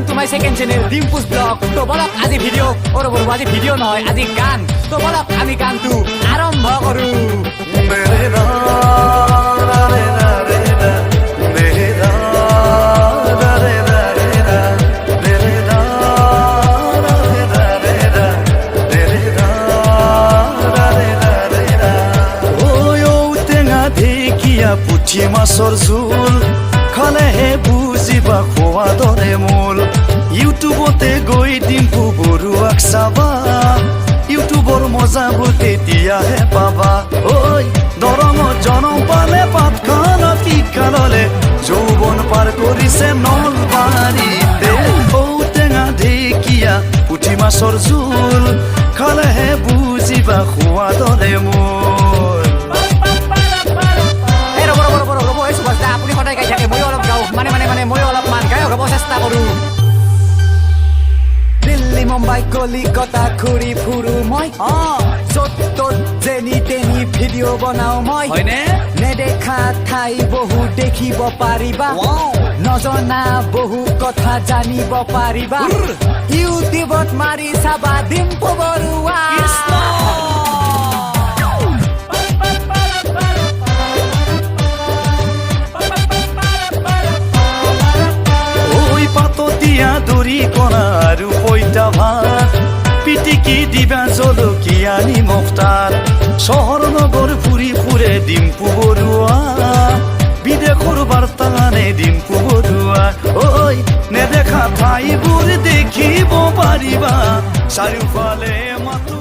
welcome to my second channel, Dimpus Vlog. তো বলক আজি ভিডিও, আজি ভিডিও নহয়, আজি গান। তো বলক আমি গানটো আৰম্ভ কৰো। পুঠি মাছৰ জোল খালেহে বুজিবা খোৱা দৰে মূল ইউটিউবতে গৈ ডিম্পু বৰুৱাক চাবা ইউটিউবৰ মজাবোৰ তেতিয়াহে পাবা ঐ দৰঙত জনম পালে পাতখানত শিক্ষা ললে যৌৱন পাৰ কৰিছে নলবাৰীতে ঔটেঙা ঢেকীয়া পুঠি মাছৰ জোল খালেহে বুজিবা খোৱা দৰে মূল আপুনি সদায় গাই থাকে ময়ো অলপ গাওঁ মানে ময়ো অলপমান গায়ক হ'ব চেষ্টা কৰোঁ দিল্লী মুম্বাই কলিকতা ঘূৰি ফুৰো মই য'ত ত'ত যেনি তেনি ভিডিঅ' বনাওঁ মই নেদেখা ঠাই বহু দেখিব পাৰিবা নজনা বহু কথা জানিব পাৰিবা ইউটিউবত মাৰি চাবা ডিম্পু বৰুৱা দৰি কৰা আৰু পইতা ভাত পিটিকি দিবা জলকীয়া নিমখ তাত চহৰ নগৰ ফুৰি ফুৰে ডিম্পু বৰুৱা বিদেশৰ বাৰ্তা আনে ডিম্পু বৰুৱা ঐ নেদেখা ঠাইবোৰ দেখিব পাৰিবা চাৰিওফালে মাতো